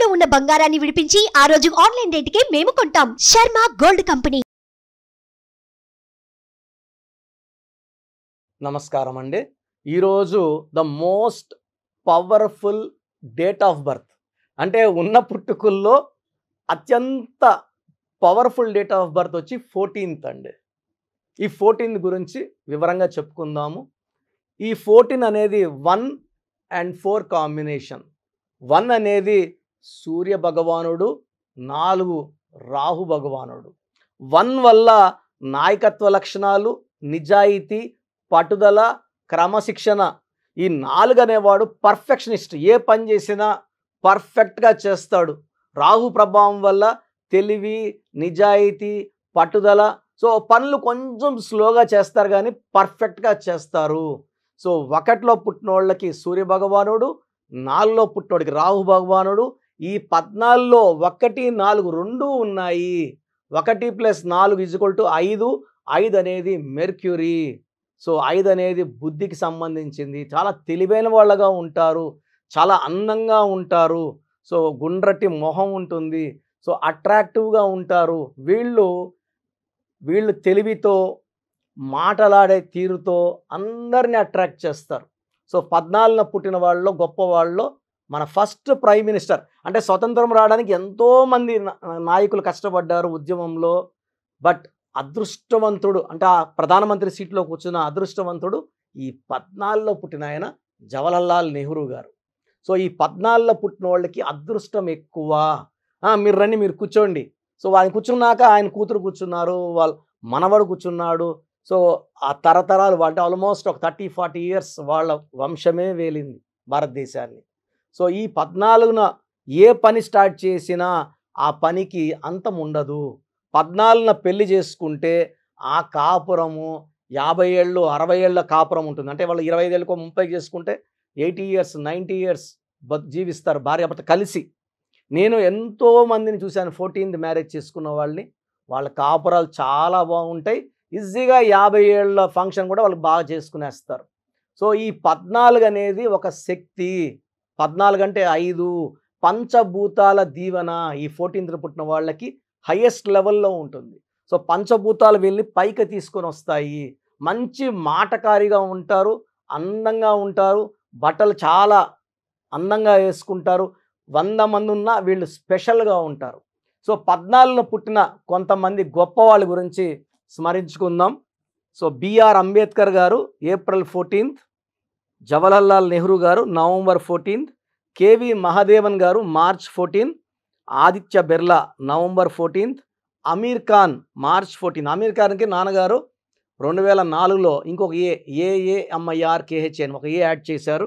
తాకట్టులో ఉన్న బంగారాన్ని విడిపించి ఆ రోజు ఆన్లైన్ రేటుకే మేము కొంటాం. Sharma gold company. నమస్కారం అండి. ఈరోజు the most powerful date of birth అంటే ఉన్న పుట్టుకల్లో అత్యంత పవర్ఫుల్ డేట్ ఆఫ్ బర్త్ వచ్చి 14th అండి. ఈ 14th గురించి వివరంగా చెప్పుకుందాము. ఈ 14 అనేది 1 and 4 కాంబినేషన్. 1 అనేది సూర్య భగవానుడు, 4 రాహు భగవానుడు. 1 వల్ల నాయకత్వ లక్షణాలు, నిజాయితీ, పట్టుదల, క్రమశిక్షణ, ఈ 4 అనేవాడు పర్ఫెక్షనిస్ట్. ఏ పని చేసినా పర్ఫెక్ట్గా చేస్తాడు. రాహు ప్రభావం వల్ల తెలివి, నిజాయితీ, పట్టుదల, సో పనులు కొంచెం స్లోగా చేస్తారు కానీ పర్ఫెక్ట్గా చేస్తారు. సో 1లో పుట్టిన వాళ్ళకి సూర్య భగవానుడు, 4లో పుట్టినోడికి రాహు భగవానుడు. ఈ 14లో 1, 4 రెండూ ఉన్నాయి. 1 + 4 = 5. 5 అనేది మెర్క్యూరీ. సో 5 అనేది బుద్ధికి సంబంధించింది. చాలా తెలివైన వాళ్ళగా ఉంటారు, చాలా అందంగా ఉంటారు, సో గుండ్రటి మొహం ఉంటుంది, సో అట్రాక్టివ్గా ఉంటారు. వీళ్ళు తెలివితో, మాటలాడే తీరుతో అందరినీ అట్రాక్ట్ చేస్తారు. సో 14న పుట్టిన వాళ్ళలో గొప్ప వాళ్ళలో మన ఫస్ట్ ప్రైమ్ మినిస్టర్, అంటే స్వతంత్రం రావడానికి ఎంతోమంది నాయకులు కష్టపడ్డారు ఉద్యమంలో. బట్ అదృష్టవంతుడు, అంటే ఆ ప్రధానమంత్రి సీట్లో కూర్చున్న అదృష్టవంతుడు ఈ 14లో పుట్టిన ఆయన జవహర్లాల్ నెహ్రూ గారు. సో ఈ 14లో పుట్టిన వాళ్ళకి అదృష్టం ఎక్కువ. మీరు రండి, మీరు కూర్చోండి. సో ఆయన కూర్చున్నాక ఆయన కూతురు కూర్చున్నారు, వాళ్ళ మనవడు కూర్చున్నాడు. సో ఆ తరతరాలు అంటే ఆల్మోస్ట్ ఒక 30-40 ఇయర్స్ వాళ్ళ వంశమే వేలింది భారతదేశాన్ని. సో ఈ 14న ఏ పని స్టార్ట్ చేసినా ఆ పనికి అంతం ఉండదు. 14న పెళ్లి చేసుకుంటే ఆ కాపురము 50 ఏళ్ళు 60 ఏళ్ళ కాపురం ఉంటుంది. అంటే వాళ్ళు 25 ఏళ్ళకో 30 చేసుకుంటే 80 ఇయర్స్ 90 ఇయర్స్ జీవిస్తారు భార్యాభర్త కలిసి. నేను ఎంతో మందిని చూశాను 14th మ్యారేజ్ చేసుకున్న వాళ్ళని. వాళ్ళ కాపురాలు చాలా బాగుంటాయి. ఈజీగా 50 ఏళ్ళ ఫంక్షన్ కూడా వాళ్ళు బాగా చేసుకునేస్తారు. సో ఈ 14 అనేది ఒక శక్తి. 14 అంటే 5 పంచభూతాల దీవెన ఈ 14th పుట్టిన వాళ్ళకి హైయెస్ట్ లెవెల్లో ఉంటుంది. సో పంచభూతాలు వీళ్ళని పైకి తీసుకొని వస్తాయి. మంచి మాటకారిగా ఉంటారు, అందంగా ఉంటారు, బట్టలు చాలా అందంగా వేసుకుంటారు. 100 మంది ఉన్నా వీళ్ళు స్పెషల్గా ఉంటారు. సో 14లో పుట్టిన కొంతమంది గొప్ప వాళ్ళ గురించి స్మరించుకుందాం. సో బిఆర్ అంబేద్కర్ గారు ఏప్రిల్ 14th, జవహర్లాల్ నెహ్రూ గారు నవంబర్ 14th, కేవి మహాదేవన్ గారు March 14, Aditya Birla November 14th, Aamir Khan March 14. Aamir ఖాన్కి నాన్నగారు 2004లో ఇంకొక AAMIRKH అని ఒక యాడ్ చేశారు.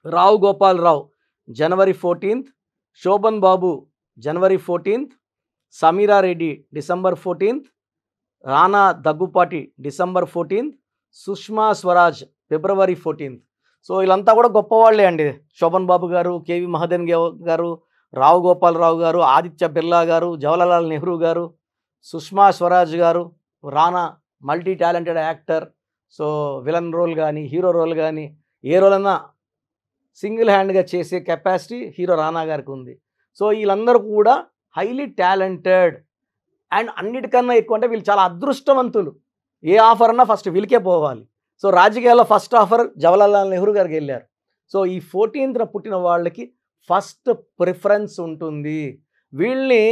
రావు గోపాల్ రావు జనవరి 14th, శోభన్ బాబు జనవరి 14th, Sameera Reddy December 14th, Rana Daggubati December 14th, Sushma Swaraj ఫిబ్రవరి 14th. సో వీళ్ళంతా కూడా గొప్పవాళ్ళే అండి. శోభన్ బాబు గారు, కేవి మహాదేవన్ గారు, రావు గోపాలరావు గారు, ఆదిత్య బిర్లా గారు, జవహర్లాల్ నెహ్రూ గారు, సుష్మా స్వరాజ్ గారు, Rana multi talented actor. So villain role కానీ హీరో రోల్ కానీ ఏ రోల్ అన్నా సింగిల్ హ్యాండ్గా చేసే కెపాసిటీ హీరో రానా గారికి ఉంది. సో వీళ్ళందరూ కూడా హైలీ టాలెంటెడ్ అండ్ అన్నిటికన్నా ఎక్కువ అంటే వీళ్ళు చాలా అదృష్టవంతులు. ఏ ఆఫర్ అన్నా ఫస్ట్ వీళ్ళకే పోవాలి. సో రాజకీయాల్లో ఫస్ట్ ఆఫర్ జవహర్లాల్ నెహ్రూ గారికి వెళ్ళారు. సో ఈ 14th పుట్టిన వాళ్ళకి ఫస్ట్ ప్రిఫరెన్స్ ఉంటుంది. వీళ్ళని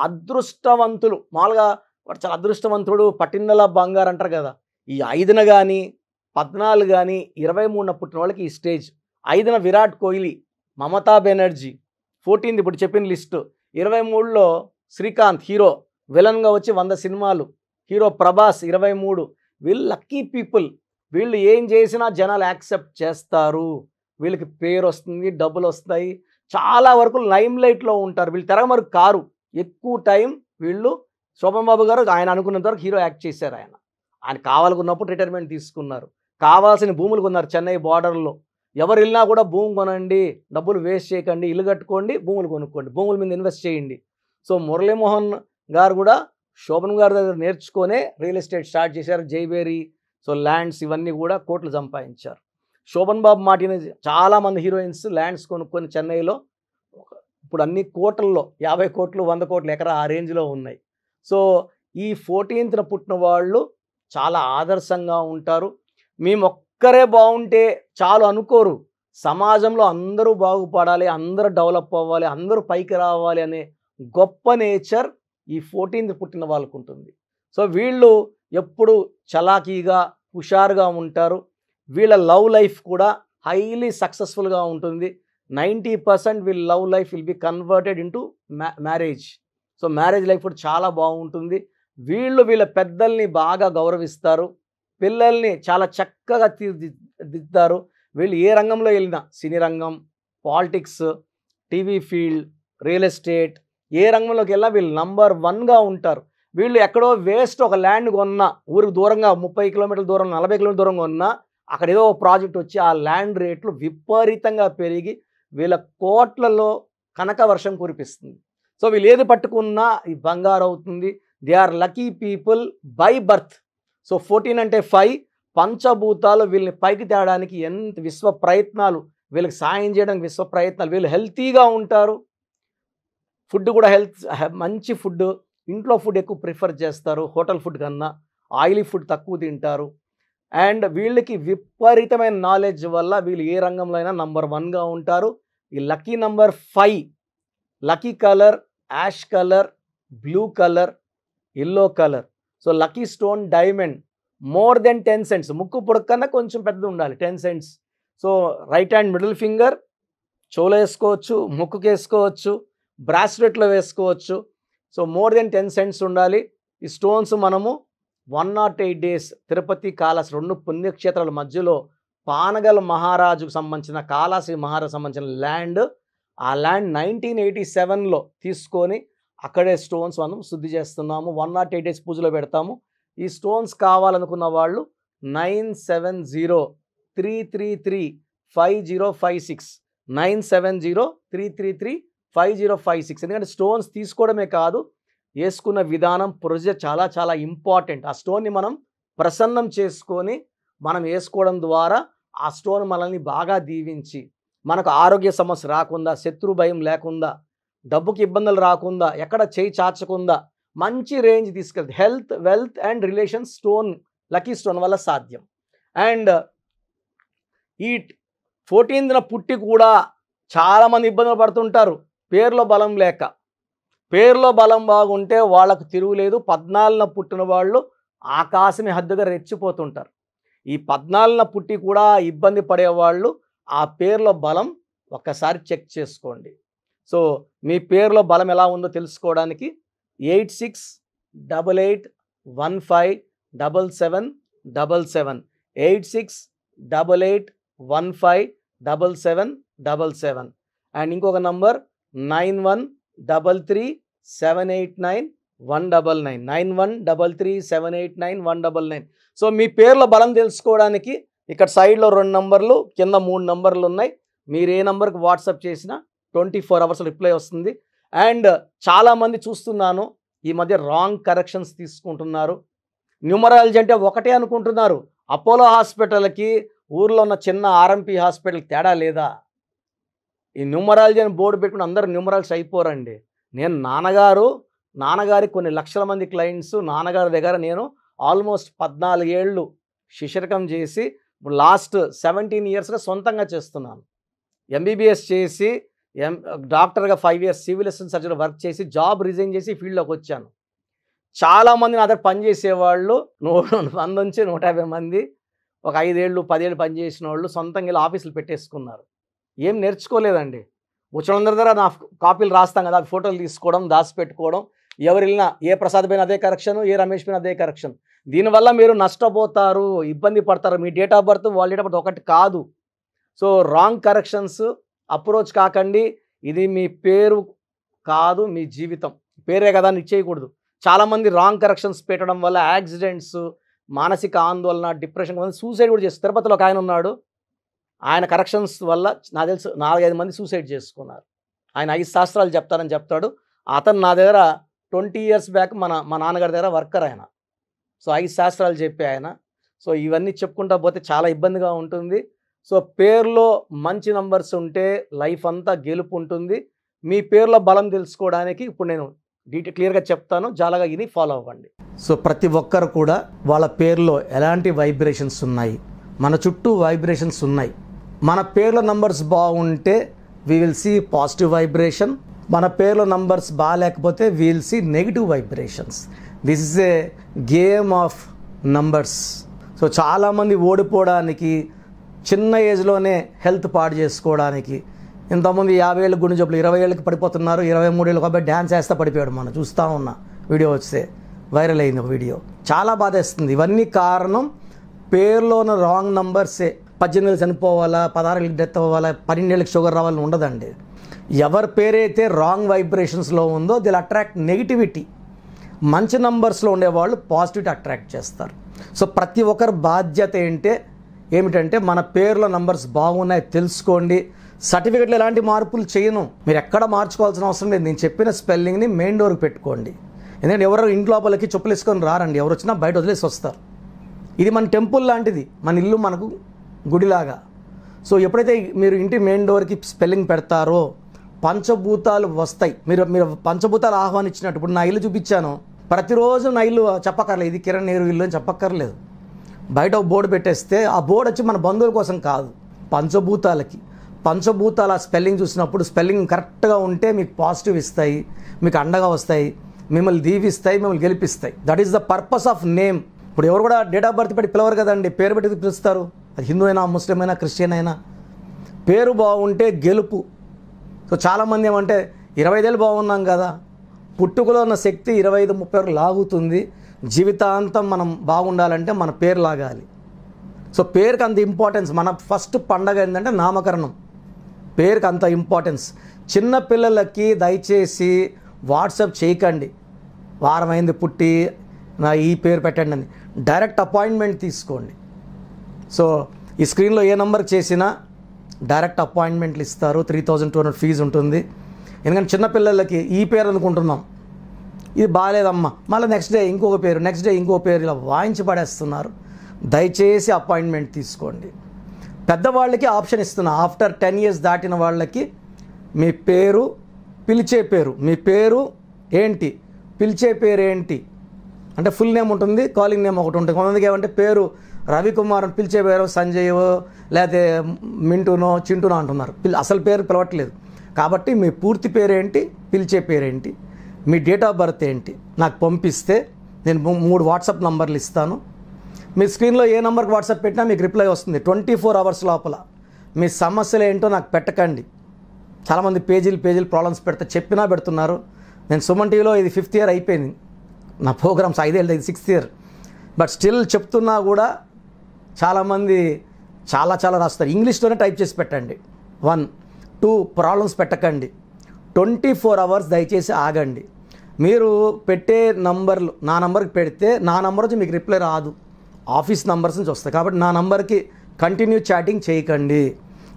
అదృష్టవంతులు, మామూలుగా వాడు చాలా అదృష్టవంతుడు, పట్టిందల బంగారు అంటారు కదా. ఈ 5న కానీ 14 కానీ 23న పుట్టిన వాళ్ళకి ఈ స్టేజ్. 5న విరాట్ కోహ్లీ, మమతా బెనర్జీ. 14th ఇప్పుడు చెప్పిన లిస్టు. 23లో శ్రీకాంత్ హీరో, విలన్గా వచ్చి 100 సినిమాలు, హీరో ప్రభాస్ 23. వీళ్ళు లక్కీ పీపుల్. వీళ్ళు ఏం చేసినా జనాలు యాక్సెప్ట్ చేస్తారు. వీళ్ళకి పేరు వస్తుంది, డబ్బులు వస్తాయి, చాలా వరకు లైమ్ లైట్లో ఉంటారు. వీళ్ళు తెరమరుగు కారు. ఎక్కువ టైం వీళ్ళు శోభన్ బాబు గారు ఆయన అనుకున్నంత వరకు హీరో యాక్ట్ చేశారు. ఆయన కావాలనుకున్నప్పుడు రిటైర్మెంట్ తీసుకున్నారు. కావాల్సిన భూములు కొన్నారు చెన్నై బార్డర్లో. ఎవరు వెళ్ళినా కూడా భూమి కొనండి, డబ్బులు వేస్ట్ చేయకండి, ఇల్లు కట్టుకోండి, భూములు కొనుక్కోండి, భూముల మీద ఇన్వెస్ట్ చేయండి. సో మురళీమోహన్ గారు కూడా శోభన్ గారి దగ్గర నేర్చుకొనే రియల్ ఎస్టేట్ స్టార్ట్ చేశారు. జైబేరి, సో ల్యాండ్స్ ఇవన్నీ కూడా కోట్లు సంపాదించారు. శోభన్ బాబు మాటిని చాలామంది హీరోయిన్స్ ల్యాండ్స్ కొనుక్కొని చెన్నైలో ఇప్పుడు అన్ని కోట్లలో 50 కోట్లు 100 కోట్లు ఎకరా ఆ రేంజ్లో ఉన్నాయి. సో ఈ 14th పుట్టిన వాళ్ళు చాలా ఆదర్శంగా ఉంటారు. మేము ఒక్కరే బాగుంటే చాలు అనుకోరు. సమాజంలో అందరూ బాగుపడాలి, అందరూ డెవలప్ అవ్వాలి, అందరూ పైకి రావాలి అనే గొప్ప నేచర్ ఈ 14th పుట్టిన వాళ్ళకు ఉంటుంది. సో వీళ్ళు ఎప్పుడు చలాకీగా హుషారుగా ఉంటారు. వీళ్ళ లవ్ లైఫ్ కూడా హైలీ సక్సెస్ఫుల్గా ఉంటుంది. 90% వీళ్ళ love life will be converted into marriage. So marriage life కూడా చాలా బాగుంటుంది. వీళ్ళ పెద్దల్ని బాగా గౌరవిస్తారు, పిల్లల్ని చాలా చక్కగా తీర్చిదిద్దుతారు. వీళ్ళు ఏ రంగంలో వెళ్ళినా, సినీ రంగం, politics, TV field, real estate, ఏ రంగంలోకి వెళ్ళినా వీళ్ళు నంబర్ 1గా ఉంటారు. వీళ్ళు ఎక్కడో వేస్ట్ ఒక ల్యాండ్ కొన్నా, ఊరికి దూరంగా 30 కిలోమీటర్ల దూరం, 40 కిలోమీటర్ల దూరంగా ఉన్నా, అక్కడ ఏదో ప్రాజెక్ట్ వచ్చి ఆ ల్యాండ్ రేట్లు విపరీతంగా పెరిగి వీళ్ళ కోట్లలో కనక వర్షం కురిపిస్తుంది. సో వీళ్ళు ఏది పట్టుకున్నా ఈ బంగారు అవుతుంది. They are lucky people by birth. So 14 అంటే 5 పంచభూతాలు వీళ్ళని పైకి తేడానికి ఎంత విశ్వ ప్రయత్నాలు, వీళ్ళకి సాయం చేయడానికి విశ్వ ప్రయత్నాలు. వీళ్ళు హెల్తీగా ఉంటారు. ఫుడ్ కూడా మంచి ఫుడ్, ఇంట్లో ఫుడ్ ఎక్కువ ప్రిఫర్ చేస్తారు హోటల్ ఫుడ్ కన్నా. ఆయిలీ ఫుడ్ తక్కువ తింటారు. అండ్ వీళ్ళకి విపరీతమైన నాలెడ్జ్ వల్ల వీళ్ళు ఏ రంగంలో అయినా నంబర్ 1గా ఉంటారు. ఈ lucky number 5, lucky colour ash colour, blue colour, yellow colour. So lucky stone diamond more than 10 cents. ముక్కు పొడకన్నా కొంచెం పెద్ద ఉండాలి, 10 cents. So right hand middle finger చెవులో వేసుకోవచ్చు, ముక్కుకి వేసుకోవచ్చు, బ్రాస్లెట్లో వేసుకోవచ్చు. సో మోర్ దెన్ 10 cents ఉండాలి. ఈ స్టోన్స్ మనము 108 days తిరుపతి, కాళహస్తి 2 పుణ్యక్షేత్రాల మధ్యలో పానగల్ మహారాజుకు సంబంధించిన, కాళహస్తి మహారాజు సంబంధించిన ల్యాండ్. ఆ ల్యాండ్ 1987లో తీసుకొని అక్కడే స్టోన్స్ మనం శుద్ధి చేస్తున్నాము. 108 days పూజలో పెడతాము. ఈ స్టోన్స్ కావాలనుకున్న వాళ్ళు 9703335056 9703335056. ఎందుకంటే స్టోన్స్ తీసుకోవడమే కాదు, వేసుకున్న విధానం, ప్రొసీజర్ చాలా చాలా ఇంపార్టెంట్. ఆ స్టోన్ని మనం ప్రసన్నం చేసుకొని మనం వేసుకోవడం ద్వారా ఆ స్టోన్ మనల్ని బాగా దీవించి మనకు ఆరోగ్య సమస్య రాకుండా, శత్రు భయం లేకుండా, డబ్బుకి ఇబ్బందులు రాకుండా, ఎక్కడ చేయి చాచకుండా మంచి రేంజ్ తీసుకెళ్తుంది. Health, wealth and relations stone, lucky stone వల్ల సాధ్యం. అండ్ ఈ 14th పుట్టి కూడా చాలామంది ఇబ్బందులు పడుతుంటారు పేరులో బలం లేక. పేరులో బలం బాగుంటే వాళ్ళకు తిరుగులేదు. 14th పుట్టిన వాళ్ళు ఆకాశమే హద్దుగా రెచ్చిపోతుంటారు. ఈ 14th పుట్టి కూడా ఇబ్బంది పడేవాళ్ళు ఆ పేరులో బలం ఒక్కసారి చెక్ చేసుకోండి. సో మీ పేరులో బలం ఎలా ఉందో తెలుసుకోవడానికి 8688157777 8688157777 అండ్ ఇంకొక నంబర్ 9133789199 9133789199. సో మీ పేర్ల బలం తెలుసుకోవడానికి ఇక్కడ సైడ్లో 2 నంబర్లు, కింద 3 నంబర్లు ఉన్నాయి. మీరు ఏ నంబర్కి వాట్సాప్ చేసినా 24 hours రిప్లై వస్తుంది. అండ్ చాలామంది చూస్తున్నాను ఈ మధ్య రాంగ్ కరెక్షన్స్ తీసుకుంటున్నారు. న్యూమరాలజీ అంటే ఒకటే అనుకుంటున్నారు. అపోలో హాస్పిటల్కి ఊర్లో ఉన్న చిన్న ఆర్ఎంపీ హాస్పిటల్కి తేడా లేదా? ఈ న్యూమరాలజీ అని బోర్డు పెట్టుకుని అందరూ న్యూమరాలజీ అయిపోరండి. నేను నాన్నగారి కొన్ని లక్షల మంది క్లయింట్స్, నాన్నగారి దగ్గర నేను ఆల్మోస్ట్ 14 ఏళ్ళు శిష్యరకం చేసి ఇప్పుడు లాస్ట్ 17 yearsగా సొంతంగా చేస్తున్నాను. ఎంబీబీఎస్ చేసి డాక్టర్గా 5 years civil assistant surgeon work చేసి జాబ్ రిజైన్ చేసి ఫీల్డ్లోకి వచ్చాను. చాలామంది నా దగ్గర పనిచేసేవాళ్ళు 100 నుంచి 150 మంది ఒక 5 ఏళ్ళు 10 ఏళ్ళు పనిచేసిన వాళ్ళు సొంతంగా ఇలా ఆఫీసులు పెట్టేసుకున్నారు. ఏం నేర్చుకోలేదండి. వచ్చినందరి దగ్గర నా కాపీలు రాస్తాం కదా, ఫోటోలు తీసుకోవడం, దాచిపెట్టుకోవడం. ఎవరు వెళ్ళినా ఏ ప్రసాద్ పైన అదే కరెక్షన్, ఏ రమేష్ పైన అదే కరెక్షన్. దీనివల్ల మీరు నష్టపోతారు, ఇబ్బంది పడతారు. మీ డేట్ ఆఫ్ బర్త్ వాళ్ళ డేట్ ఆఫ్ బర్త్ ఒకటి కాదు. సో రాంగ్ కరెక్షన్స్ అప్రోచ్ కాకండి. ఇది మీ పేరు కాదు, మీ జీవితం. పేరే కదా అని ఇచ్చేయకూడదు. చాలామంది రాంగ్ కరెక్షన్స్ పెట్టడం వల్ల యాక్సిడెంట్స్, మానసిక ఆందోళన, డిప్రెషన్, సూసైడ్ కూడా చేస్తారు. తిరుపతిలో ఒక ఆయన ఉన్నాడు, ఆయన కరెక్షన్స్ వల్ల నాకు తెలుసు 4-5 మంది సూసైడ్ చేసుకున్నారు. ఆయన 5 శాస్త్రాలు చెప్తారని చెప్తాడు. అతను నా దగ్గర 20 years బ్యాక్ మా నాన్నగారి దగ్గర వర్కర్ ఆయన. సో 5 శాస్త్రాలు చెప్పే ఆయన. సో ఇవన్నీ చెప్పుకుంటా పోతే చాలా ఇబ్బందిగా ఉంటుంది. సో పేరులో మంచి నంబర్స్ ఉంటే లైఫ్ అంతా గెలుపు ఉంటుంది. మీ పేర్ల బలం తెలుసుకోవడానికి ఇప్పుడు నేను క్లియర్గా చెప్తాను, జాలగా ఇది ఫాలో అవ్వండి. సో ప్రతి ఒక్కరు కూడా వాళ్ళ పేర్లో ఎలాంటి వైబ్రేషన్స్ ఉన్నాయి, మన చుట్టూ వైబ్రేషన్స్ ఉన్నాయి. మన పేర్ల నంబర్స్ బాగుంటే we will see positive vibration. మన పేర్ల నంబర్స్ బాగాలేకపోతే we will see negative vibrations. This is a game of numbers. So చాలామంది ఓడిపోవడానికి, చిన్న ఏజ్లోనే హెల్త్ పాడు చేసుకోవడానికి, ఇంతమంది 50 ఏళ్ళకి గుండె జబ్బులు 20 ఏళ్ళకి పడిపోతున్నారు, 23 ఏళ్ళకి అబ్బాయి డ్యాన్స్ వేస్తే పడిపోయాడు. మనం చూస్తూ ఉన్న వీడియో వస్తే వైరల్ అయింది ఒక వీడియో. చాలా బాధేస్తుంది. ఇవన్నీ కారణం పేర్లో ఉన్న రాంగ్ నంబర్సే. 18 ఏళ్ళు చనిపోవాలా, 16 ఏళ్ళకి డెత్ అవ్వాలా, 12 ఏళ్ళకి షుగర్ రావాలని ఉండదండి. ఎవరి పేరైతే రాంగ్ వైబ్రేషన్స్లో ఉందో దిల్ అట్రాక్ట్ నెగిటివిటీ. మంచి నంబర్స్లో ఉండేవాళ్ళు పాజిటివిటీ అట్రాక్ట్ చేస్తారు. సో ప్రతి ఒక్కరి బాధ్యత ఏమిటంటే మన పేర్ల నంబర్స్ బాగున్నాయి తెలుసుకోండి. సర్టిఫికెట్లో ఎలాంటి మార్పులు చేయను, మీరు ఎక్కడ మార్చుకోవాల్సిన అవసరం లేదు. నేను చెప్పిన స్పెల్లింగ్ని మెయిన్ డోర్కి పెట్టుకోండి. ఎందుకంటే ఎవరు ఇంట్లోపలికి చెప్పులు వేసుకొని రారండి, ఎవరు వచ్చినా బయట వదిలేసి వస్తారు. ఇది మన టెంపుల్ లాంటిది, మన ఇల్లు మనకు గుడిలాగా. సో ఎప్పుడైతే మీరు ఇంటి మెయిన్ డోర్కి స్పెల్లింగ్ పెడతారో పంచభూతాలు వస్తాయి. మీరు పంచభూతాలు ఆహ్వానించినట్టు. ఇప్పుడు నా ఇల్లు చూపించాను, ప్రతిరోజు నా ఇల్లు చెప్పక్కర్లేదు, ఇది కిరణ్ నేరు ఇల్లు అని చెప్పక్కర్లేదు. బయట ఒక బోర్డు పెట్టేస్తే ఆ బోర్డు వచ్చి మన బంధువుల కోసం కాదు, పంచభూతాలకి. పంచభూతాల స్పెల్లింగ్ చూసినప్పుడు స్పెల్లింగ్ కరెక్ట్గా ఉంటే మీకు పాజిటివ్ ఇస్తాయి, మీకు అండగా వస్తాయి, మిమ్మల్ని దీవిస్తాయి, మిమ్మల్ని గెలిపిస్తాయి. That is the purpose of name. ఇప్పుడు ఎవరు కూడా డేట్ ఆఫ్ బర్త్ పెట్టి పిలవరు కదండి, పేరు పెట్టి పిలుస్తారు. అది హిందూ అయినా, ముస్లిం అయినా, క్రిస్టియన్ అయినా. పేరు బాగుంటే గెలుపు. సో చాలామంది ఏమంటే 25 ఏళ్ళు బాగున్నాం కదా, పుట్టుకలో ఉన్న శక్తి 25-30 లాగుతుంది. జీవితాంతం మనం బాగుండాలంటే మన పేరు లాగాలి. సో పేరుకి అంత ఇంపార్టెన్స్. మన ఫస్ట్ పండగ ఏంటంటే నామకరణం. పేరుకి అంత ఇంపార్టెన్స్. చిన్న పిల్లలకి దయచేసి వాట్సాప్ చేయకండి, వారం అయింది పుట్టి నా ఈ పేరు పెట్టండి అని. డైరెక్ట్ అపాయింట్మెంట్ తీసుకోండి. సో ఈ స్క్రీన్లో ఏ నెంబర్ చేసినా డైరెక్ట్ అపాయింట్మెంట్లు ఇస్తారు. 3200 ఫీజు ఉంటుంది. ఎందుకంటే చిన్నపిల్లలకి ఈ పేరు అనుకుంటున్నాం, ఇది బాగాలేదమ్మా, మళ్ళీ నెక్స్ట్ డే ఇంకొక పేరు, నెక్స్ట్ డే ఇంకో పేరు, ఇలా వాయించి పడేస్తున్నారు. దయచేసి అపాయింట్మెంట్ తీసుకోండి. పెద్దవాళ్ళకి ఆప్షన్ ఇస్తున్నా, ఆఫ్టర్ 10 years దాటిన వాళ్ళకి మీ పేరు, పిలిచే పేరు, మీ పేరు ఏంటి, పిలిచే పేరు ఏంటి అంటే ఫుల్ నేమ్ ఉంటుంది, కాలింగ్ నేమ్ ఒకటి ఉంటుంది. కొంతమందికి ఏమంటే పేరు రవికుమార్ అని పిలిచే పేరు సంజయ్ లేకపోతే మింటూనో చింటూనో అంటున్నారు. అసలు పేరు పిలవట్లేదు. కాబట్టి మీ పూర్తి పేరేంటి, పిలిచే పేరేంటి, మీ డేట్ ఆఫ్ బర్త్ ఏంటి నాకు పంపిస్తే నేను 3 వాట్సాప్ నంబర్లు ఇస్తాను. మీ స్క్రీన్లో ఏ నెంబర్కి వాట్సాప్ పెట్టినా మీకు రిప్లై వస్తుంది 24 hours లోపల. మీ సమస్యలు ఏంటో నాకు పెట్టకండి. చాలామంది పేజీలు ప్రాబ్లమ్స్ చెప్పినా పెడుతున్నారు. నేను సుమన్ టీవీలో ఇది 5th year అయిపోయింది, నా ప్రోగ్రామ్స్ 5 ఏళ్ళు, ఇది 6th year. బట్ స్టిల్ చెప్తున్నా కూడా చాలామంది చాలా రాస్తారు. ఇంగ్లీష్లోనే టైప్ చేసి పెట్టండి. 1, 2 ప్రాబ్లమ్స్ పెట్టకండి. 24 hours దయచేసి ఆగండి. మీరు పెట్టే నంబర్లు నా నంబర్కి పెడితే నా నంబర్ నుంచి మీకు రిప్లై రాదు, ఆఫీస్ నంబర్స్ నుంచి వస్తాయి. కాబట్టి నా నంబర్కి కంటిన్యూ చాటింగ్ చేయకండి.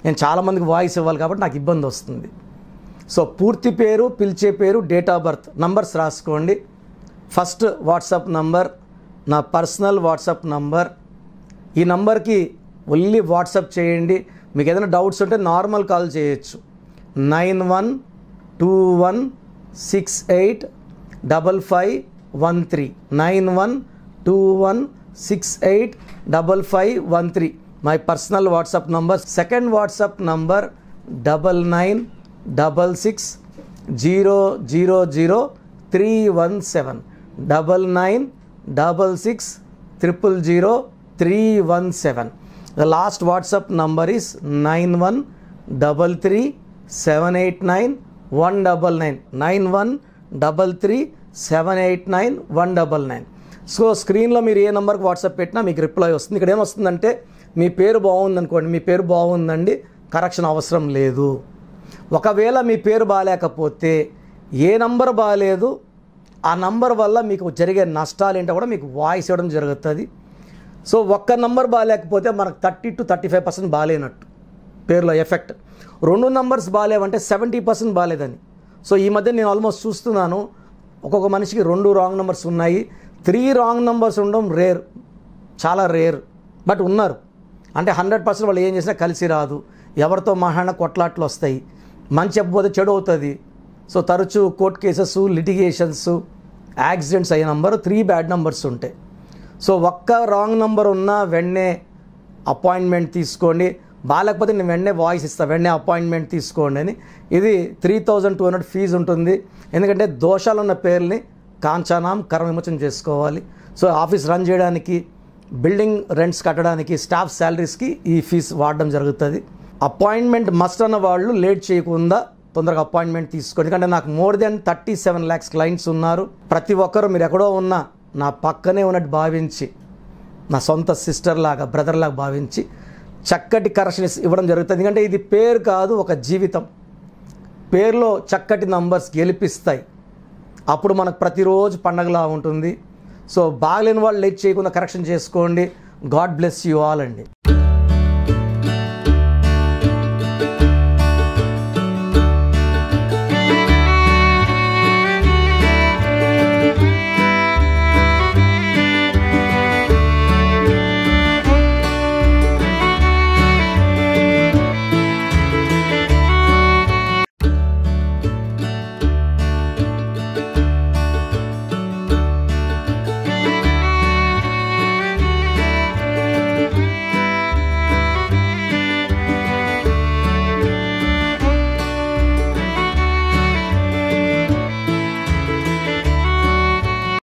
నేను చాలామందికి వాయిస్ ఇవ్వాలి కాబట్టి నాకు ఇబ్బంది వస్తుంది. సో పూర్తి పేరు, పిలిచే పేరు, డేట్ ఆఫ్ బర్త్ నంబర్స్ రాసుకోండి. ఫస్ట్ వాట్సాప్ నంబర్ నా పర్సనల్ వాట్సాప్ నంబర్. ఈ నంబర్కి ఓన్లీ వాట్సాప్ చేయండి. మీకు ఏదైనా డౌట్స్ ఉంటే నార్మల్ కాల్ చేయొచ్చు. 9121685513 9121685513 my personal WhatsApp number. Second WhatsApp number 9966000317 9966000317. The last WhatsApp number is 9133789199 9133789199. So స్క్రీన్లో మీరు ఏ నెంబర్కి వాట్సాప్ పెట్టినా మీకు రిప్లై వస్తుంది. ఇక్కడ ఏమొస్తుందంటే మీ పేరు బాగుందనుకోండి, మీ పేరు బాగుందండి, కరెక్షన్ అవసరం లేదు. ఒకవేళ మీ పేరు బాగాలేకపోతే ఏ నంబర్ బాగాలేదు ఆ నంబర్ వల్ల మీకు జరిగే నష్టాలు ఏంటో కూడా మీకు వాయిస్ ఇవ్వడం జరుగుతుంది. సో ఒక్క నంబర్ బాగాలేకపోతే మనకు 30 to 35% బాగాలేనట్టు పేరులో ఎఫెక్ట్. 2 నంబర్స్ బాగాలేవంటే 70% బాగాలేదని. సో ఈ మధ్య నేను ఆల్మోస్ట్ చూస్తున్నాను, ఒక్కొక్క మనిషికి 2 రాంగ్ నెంబర్స్ ఉన్నాయి. 3 రాంగ్ నెంబర్స్ ఉండడం రేర్, చాలా రేర్. బట్ ఉన్నారు. అంటే 100% వాళ్ళు ఏం చేసినా కలిసి రాదు. ఎవరితో మహాన కొట్లాట్లు వస్తాయి. మంచి చెప్పకపోతే చెడు అవుతుంది. సో తరచూ కోర్ట్ కేసెస్, లిటిగేషన్స్, యాక్సిడెంట్స్ అయ్యే నంబర్ 3 బ్యాడ్ నంబర్స్ ఉంటాయి. సో ఒక్క రాంగ్ నంబర్ ఉన్నా వెంటనే అపాయింట్మెంట్ తీసుకోండి, బాగాలేకపోతే నేను వెంటనే వాయిస్ ఇస్తాను, వెంటనే అపాయింట్మెంట్ తీసుకోండి అని. ఇది 3200 ఫీజు ఉంటుంది. ఎందుకంటే దోషాలు ఉన్న పేర్లని కాంచానాం కర్మ విమోచన చేసుకోవాలి. సో ఆఫీస్ రన్ చేయడానికి, బిల్డింగ్ రెంట్స్ కట్టడానికి, స్టాఫ్ శాలరీస్కి ఈ ఫీజు వాడడం జరుగుతుంది. అపాయింట్మెంట్ మస్ట్ అన్న వాళ్ళు లేట్ చేయకుండా తొందరగా అపాయింట్మెంట్ తీసుకోండి. ఎందుకంటే నాకు మోర్ దెన్ 37 lakhs క్లయింట్స్ ఉన్నారు. ప్రతి ఒక్కరు మీరు ఎక్కడో ఉన్నా నా పక్కనే ఉన్నట్టు భావించి, నా సొంత సిస్టర్ లాగా, బ్రదర్ లాగా భావించి చక్కటి కరెక్షన్స్ ఇవ్వడం జరుగుతుంది. ఎందుకంటే ఇది పేరు కాదు, ఒక జీవితం. పేరులో చక్కటి నంబర్స్ గెలిపిస్తాయి. అప్పుడు మనకు ప్రతిరోజు పండగలా ఉంటుంది. సో బాగలేని వాళ్ళు లేట్ చేయకుండా కరెక్షన్ చేసుకోండి. గాడ్ బ్లెస్ యూ ఆల్ అండి.